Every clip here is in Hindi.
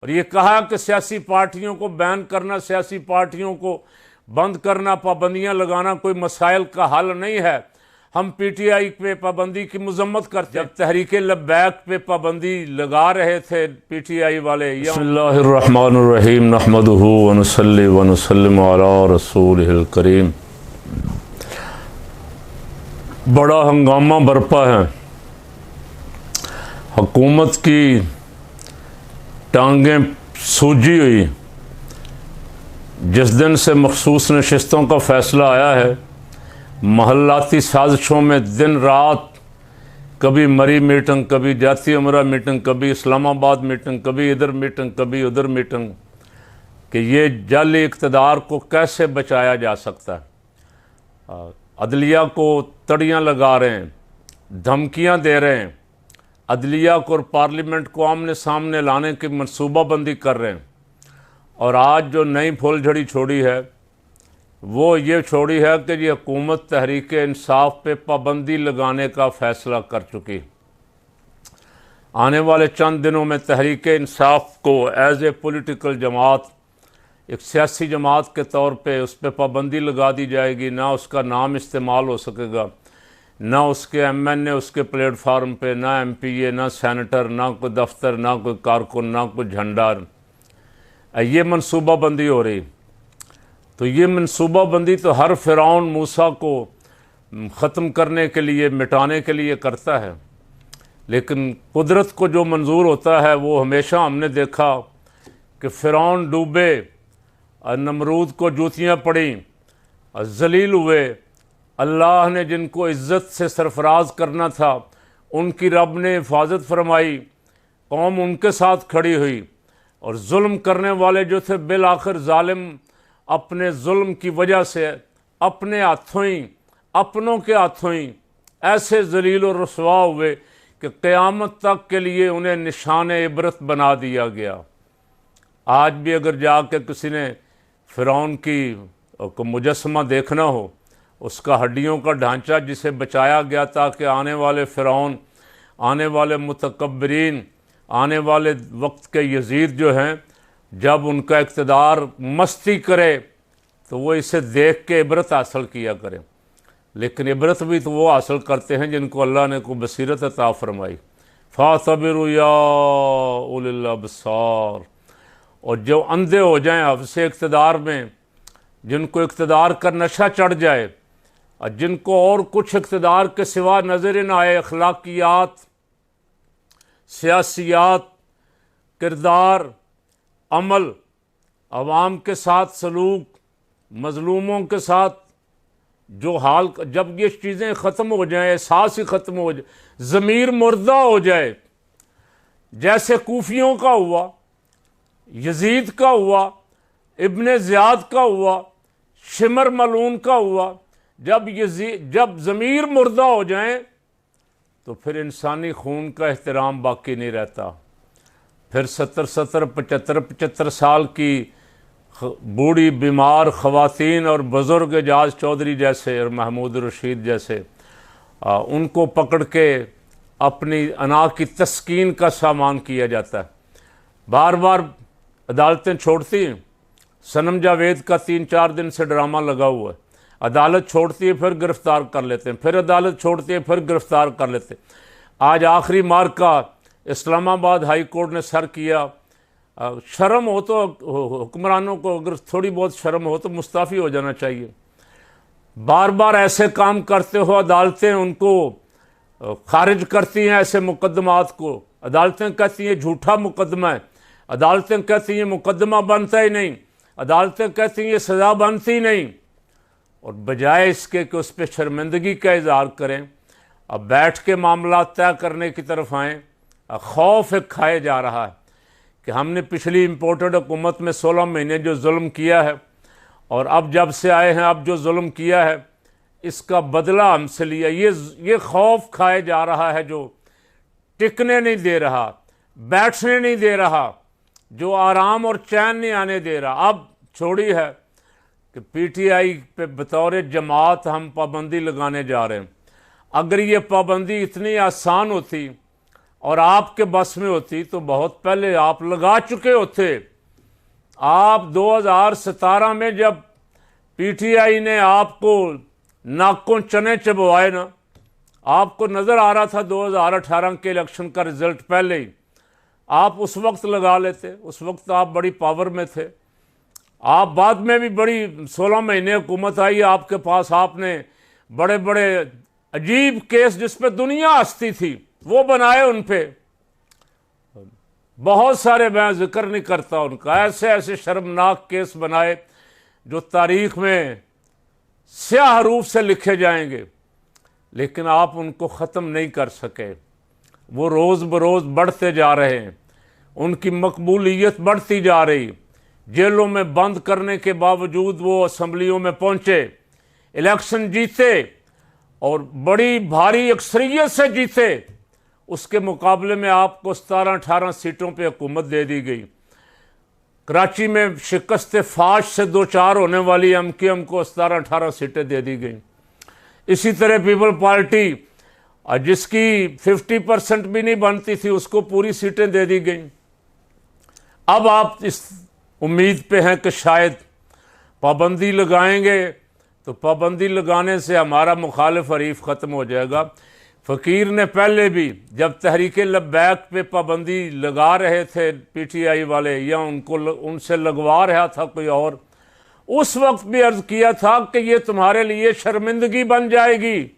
और ये कहा कि सियासी पार्टियों को बैन करना, सियासी पार्टियों को बंद करना, पाबंदियां लगाना कोई मसाइल का हल नहीं है। हम पीटीआई पे पाबंदी की मजम्मत करते हैं। जब तहरीक लब्बैक पे पाबंदी लगा रहे थे पीटीआई वाले, बिस्मिल्लाहिर्रहमानिर्रहीम नहमदुहु व नुसल्ली व नुसल्लिमु अला रसूलिहिल करीम। बड़ा हंगामा बरपा है। हुकूमत की टांगें सूजी हुई। जिस दिन से मखसूस नशिस्तों का फ़ैसला आया है, महल्लाती साजिशों में दिन रात कभी मरी मीटिंग, कभी जाती उमरा मीटिंग, कभी इस्लामाबाद मीटिंग, कभी इधर मीटिंग, कभी उधर मीटिंग, कि ये जाली इक़्तिदार को कैसे बचाया जा सकता है। अदलिया को तड़ियाँ लगा रहे हैं, धमकियाँ दे रहे हैं, अदलिया को और पार्लियामेंट को आमने सामने लाने की मनसूबाबंदी कर रहे हैं। और आज जो नई फुलझड़ी छोड़ी है वो ये छोड़ी है कि ये हुकूमत तहरीक इंसाफ पे पाबंदी लगाने का फ़ैसला कर चुकी। आने वाले चंद दिनों में तहरीक इंसाफ को एज़ ए पॉलिटिकल जमात, एक सियासी जमात के तौर पे उस पर पाबंदी लगा दी जाएगी। ना उसका नाम इस्तेमाल हो सकेगा, ना उसके एमएनए उसके प्लेटफार्म पे, ना एमपीए, ना सेनेटर, ना कोई दफ्तर, ना कोई कारकुन, ना कोई झंडा। ये मनसूबाबंदी हो रही। तो ये मनसूबाबंदी तो हर फ़िरौन मूसा को ख़त्म करने के लिए, मिटाने के लिए करता है। लेकिन कुदरत को जो मंजूर होता है वो हमेशा हमने देखा कि फ़िरौन डूबे, नमरूद को जूतियाँ पड़ी, जलील हुए। अल्लाह ने जिनको इज़्ज़त से सरफराज करना था उनकी रब ने हिफाजत फरमाई, कौम उनके साथ खड़ी हुई। और जुल्म करने वाले जो थे, बिल आखिर जालिम अपने जुल्म की वजह से अपने हाथों ही, अपनों के हाथों ही ऐसे जलील और रुसवा हुए कि क़यामत तक के लिए उन्हें निशान इबरत बना दिया गया। आज भी अगर जाके किसी ने फ़िरौन को मुजस्समा देखना हो, उसका हड्डियों का ढांचा जिसे बचाया गया ताकि आने वाले फ़िरौन, आने वाले मुतकब्बिरीन, आने वाले वक्त के यजीद जो हैं, जब उनका इक़्तिदार मस्ती करे तो वो इसे देख के इबरत हासिल किया करें। लेकिन इबरत भी तो वो हासिल करते हैं जिनको अल्लाह ने को बसीरत अता फरमाई। फ़ासबिरु या उलिल अबसार। और जो अंधे हो जाएं अब से इक़्तिदार में, जिनको इक़्तिदार का नशा चढ़ जाए और जिनको और कुछ इक़्तिदार के सिवा नज़र न आए, अखलाकियात, सियासियात, किरदार, अमल, अवाम के साथ सलूक, मज़लूमों के साथ जो हाल, जब ये चीज़ें ख़त्म हो जाएं, एहसास ही ख़त्म हो जाए, ज़मीर मुर्दा हो जाए, जैसे कूफियों का हुआ, यजीद का हुआ, इब्ने ज़ियाद का हुआ, शिमर मलून का हुआ, जब ज़मीर मुर्दा हो जाए तो फिर इंसानी खून का एहतराम बाकी नहीं रहता। फिर 75 साल की बूढ़ी बीमार ख़वातीन और बुज़ुर्ग एजाज चौधरी जैसे और महमूद रशीद जैसे, उनको पकड़ के अपनी अना की तस्कीन का सामान किया जाता है। बार बार अदालतें छोड़ती हैं। सनम जावेद का 3-4 दिन से ड्रामा लगा हुआ है। अदालत छोड़ती है, फिर गिरफ़्तार कर लेते हैं, फिर अदालत छोड़ती है, फिर गिरफ़्तार कर लेते हैं। आज आखिरी मार का इस्लामाबाद हाई कोर्ट ने सर किया। शर्म हो तो हुक्मरानों को, अगर थोड़ी बहुत शर्म हो तो मुस्ताफ़ी हो जाना चाहिए। बार बार ऐसे काम करते हो अदालतें उनको खारिज करती हैं, ऐसे मुकदमात को। अदालतें कहती हैं झूठा मुकदमा है, अदालतें कहती हैं मुकदमा बनता ही नहीं, अदालतें कहती हैं सज़ा बनती नहीं। और बजाय इसके कि उस पर शर्मिंदगी का इज़हार करें, अब बैठ के मामला तय करने की तरफ आएँ, खौफ एक खाए जा रहा है कि हमने पिछली इम्पोर्टेड हुकूमत में 16 महीने जो जुल्म किया है और अब जब से आए हैं अब जो जुल्म किया है इसका बदला हमसे लिया। ये खौफ खाए जा रहा है जो टिकने नहीं दे रहा, बैठने नहीं दे रहा, जो आराम और चैन नहीं आने दे रहा। अब छोड़ी है कि पीटीआई पे बतौर जमात हम पाबंदी लगाने जा रहे हैं। अगर ये पाबंदी इतनी आसान होती, और आपके बस में होती तो बहुत पहले आप लगा चुके होते। आप 2017 में जब पीटीआई ने आपको नाकों चने चबवाए ना, आपको नज़र आ रहा था 2018 के इलेक्शन का रिजल्ट पहले ही, आप उस वक्त लगा लेते। उस वक्त आप बड़ी पावर में थे। आप बाद में भी बड़ी 16 महीने हुकूमत आई आपके पास, आपने बड़े बड़े अजीब केस जिस पे दुनिया हंसती थी वो बनाए, उन पे बहुत सारे, मैं जिक्र नहीं करता उनका, ऐसे ऐसे शर्मनाक केस बनाए जो तारीख में स्याह रूप से लिखे जाएंगे, लेकिन आप उनको ख़त्म नहीं कर सके। वो रोज़ बरोज़ बढ़ते जा रहे हैं, उनकी मकबूलियत बढ़ती जा रही। जेलों में बंद करने के बावजूद वो असम्बलियों में पहुँचे, इलेक्शन जीते और बड़ी भारी अक्सरियत से जीते। उसके मुकाबले में आपको 17-18 सीटों पे हुकूमत दे दी गई। कराची में शिकस्त फाश से 2-4 होने वाली एमक्यूएम को 17-18 सीटें दे दी गई। इसी तरह पीपल पार्टी जिसकी 50% भी नहीं बनती थी, उसको पूरी सीटें दे दी गई। अब आप इस उम्मीद पे हैं कि शायद पाबंदी लगाएंगे तो पाबंदी लगाने से हमारा मुखालिफ हरीफ ख़त्म हो जाएगा। फ़कीर ने पहले भी जब तहरीक लब्बैक पे पाबंदी लगा रहे थे पीटीआई वाले, या उनसे लगवा रहा था कोई और, उस वक्त भी अर्ज़ किया था कि ये तुम्हारे लिए शर्मिंदगी बन जाएगी,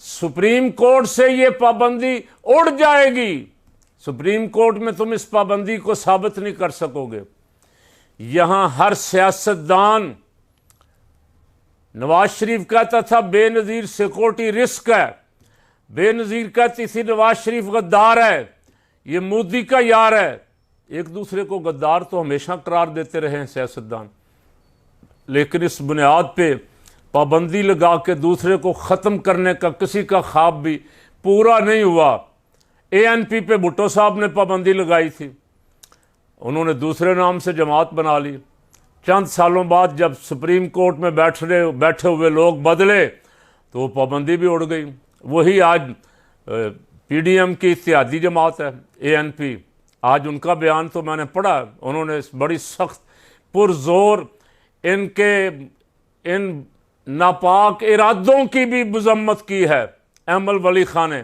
सुप्रीम कोर्ट से ये पाबंदी उड़ जाएगी, सुप्रीम कोर्ट में तुम इस पाबंदी को साबित नहीं कर सकोगे। यहाँ हर सियासतदान, नवाज शरीफ कहता था बेनज़ीर सिक्योरिटी रिस्क है, बेनज़ीर कहती थी नवाज शरीफ गद्दार है, ये मोदी का यार है। एक दूसरे को गद्दार तो हमेशा करार देते रहे हैं सियासतदान, लेकिन इस बुनियाद पे पाबंदी लगा के दूसरे को ख़त्म करने का किसी का ख्वाब भी पूरा नहीं हुआ। एएनपी पे भुट्टो साहब ने पाबंदी लगाई थी, उन्होंने दूसरे नाम से जमात बना ली। चंद सालों बाद जब सुप्रीम कोर्ट में बैठे हुए लोग बदले तो वो पाबंदी भी उड़ गई। वही आज पीडीएम की इत्तेहादी जमात है एएनपी। आज उनका बयान तो मैंने पढ़ा, उन्होंने बड़ी सख्त पुरजोर इन नापाक इरादों की भी मजम्मत की है अहमद वली खान ने,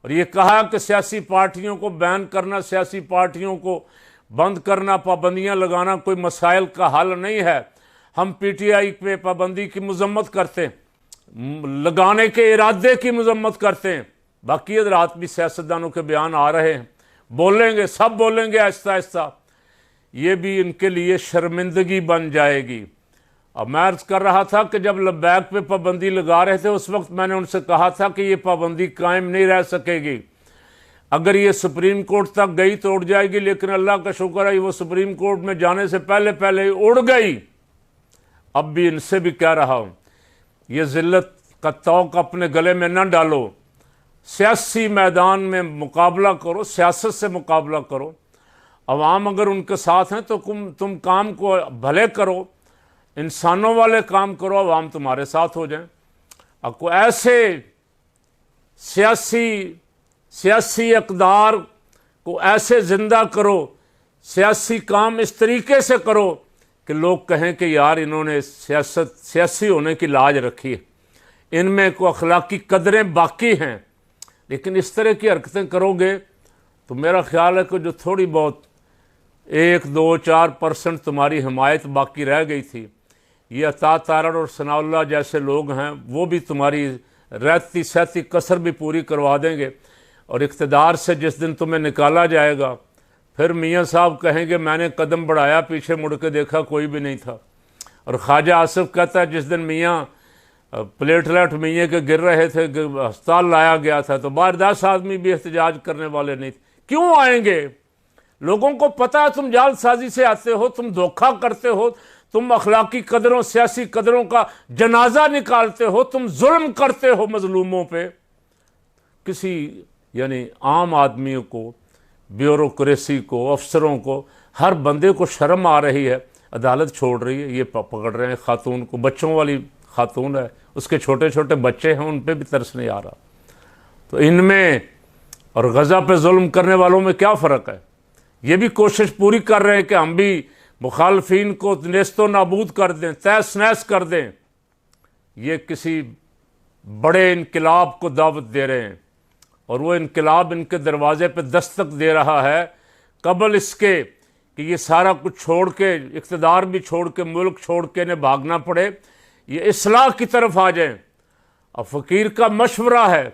और ये कहा कि सियासी पार्टियों को बैन करना, सियासी पार्टियों को बंद करना, पाबंदियां लगाना कोई मसाइल का हल नहीं है। हम पीटीआई पे पाबंदी की मजम्मत करते हैं, लगाने के इरादे की मजम्मत करते हैं। बाकी हज़रात भी सियासतदानों के बयान आ रहे हैं, बोलेंगे, सब बोलेंगे आहिस्ता आहिस्ता, ये भी इनके लिए शर्मिंदगी बन जाएगी। अब मैं अर्ज़ कर रहा था कि जब लब्बैक पे पाबंदी लगा रहे थे उस वक्त मैंने उनसे कहा था कि ये पाबंदी कायम नहीं रह सकेगी, अगर ये सुप्रीम कोर्ट तक गई तो उड़ जाएगी, लेकिन अल्लाह का शुक्र है वो सुप्रीम कोर्ट में जाने से पहले पहले ही उड़ गई। अब भी इनसे भी कह रहा हूँ, ये ज़िल्लत का तौक अपने गले में न डालो, सियासी मैदान में मुकाबला करो, सियासत से मुकाबला करो। अवाम अगर उनके साथ हैं तो तुम काम को भले करो, इंसानों वाले काम करो, अवाम तुम्हारे साथ हो जाए। आपको ऐसे सियासी इक़दार को ऐसे ज़िंदा करो, सियासी काम इस तरीके से करो कि लोग कहें कि यार इन्होंने सियासी होने की लाज रखी है, इनमें को अखलाकी कदरें बाकी हैं। लेकिन इस तरह की हरकतें करोगे तो मेरा ख्याल है कि जो थोड़ी बहुत 1-2-4% तुम्हारी हिमायत बाकी रह गई थी, ये अता तारड़ और सनाउल्लाह जैसे लोग हैं, वो भी तुम्हारी रहती सहती कसर भी पूरी करवा देंगे। और इक़्तिदार से जिस दिन तुम्हें निकाला जाएगा, फिर मियाँ साहब कहेंगे मैंने कदम बढ़ाया, पीछे मुड़ के देखा कोई भी नहीं था। और ख्वाजा आसिफ कहता है जिस दिन मियाँ प्लेटलेट मियाँ के गिर रहे थे, अस्पताल लाया गया था, तो 10 आदमी भी एहतजाज करने वाले नहीं थे। क्यों आएंगे? लोगों को पता है तुम जालसाजी से आते हो, तुम धोखा करते हो, तुम अखलाकी कदरों, सियासी कदरों का जनाजा निकालते हो, तुम जुल्म करते हो मजलूमों पे। किसी यानी आम आदमियों को, ब्यूरोक्रेसी को, अफसरों को, हर बंदे को शर्म आ रही है, अदालत छोड़ रही है, ये पकड़ रहे हैं खातून को, बच्चों वाली खातून है, उसके छोटे छोटे बच्चे हैं, उन पे भी तरस नहीं आ रहा। तो इनमें और गज़ा पे जुल्म करने वालों में क्या फ़र्क है। ये भी कोशिश पूरी कर रहे हैं कि हम भी मुखालफीन को नेस्तो नाबूद कर दें, तहस नहस कर दें। ये किसी बड़े इनकलाब को दावत दे रहे हैं और वो इनकलाब इनके दरवाजे पे दस्तक दे रहा है कबल इसके कि ये सारा कुछ छोड़ के, इक़्तिदार भी छोड़ के, मुल्क छोड़ के इन्हें भागना पड़े, ये इस्लाह की तरफ आ जाएं। और फ़कीर का मशवरा है,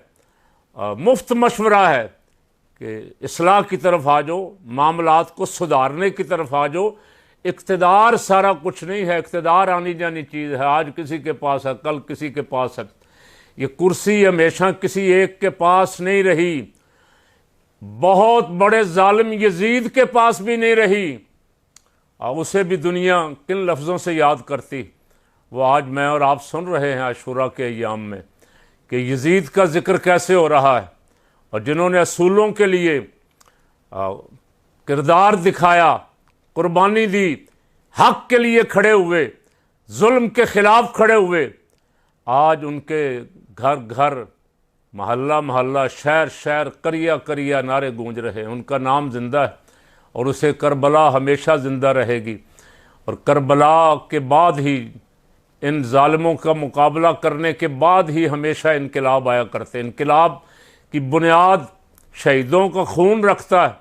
मुफ्त मशवरा है कि इस्लाह की तरफ आ जाओ, मामलात को सुधारने की तरफ आ जाओ। इक़्तिदार सारा कुछ नहीं है, इक़्तिदार आनी जानी चीज़ है। आज किसी के पास है, कल किसी के पास है। ये कुर्सी हमेशा किसी एक के पास नहीं रही, बहुत बड़े जालिम यजीद के पास भी नहीं रही, और उसे भी दुनिया किन लफ्ज़ों से याद करती, वो आज मैं और आप सुन रहे हैं आशूरा के अय्याम में कि यजीद का जिक्र कैसे हो रहा है। और जिन्होंने असूलों के लिए किरदार दिखाया, कुर्बानी दी, हक के लिए खड़े हुए, जुल्म के ख़िलाफ़ खड़े हुए, आज उनके घर घर, महल्ला महल्ला, शहर शहर, करिया करिया नारे गूंज रहे हैं। उनका नाम जिंदा है और उसे करबला हमेशा ज़िंदा रहेगी। और करबला के बाद ही, इन जालिमों का मुकाबला करने के बाद ही हमेशा इनकलाब आया करते। इनकलाब की बुनियाद शहीदों का खून रखता है।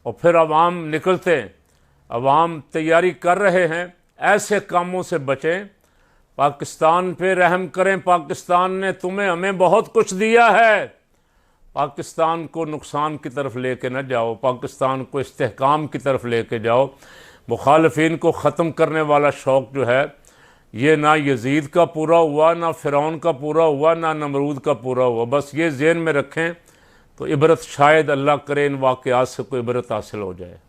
और फिर अवाम निकलते हैं, अवाम तैयारी कर रहे हैं, ऐसे कामों से बचें। पाकिस्तान पे रहम करें, पाकिस्तान ने तुम्हें हमें बहुत कुछ दिया है। पाकिस्तान को नुकसान की तरफ लेके न जाओ, पाकिस्तान को इस्तेहकाम की तरफ लेके जाओ। मुखालफीन को ख़त्म करने वाला शौक़ जो है, ये ना यजीद का पूरा हुआ, ना फ़िरौन का पूरा हुआ, ना नमरूद का पूरा हुआ। बस ये ज़हन में रखें तो इबरत शायद अल्लाह करे इन वाक़यात से कोई इबरत हासिल हो जाए।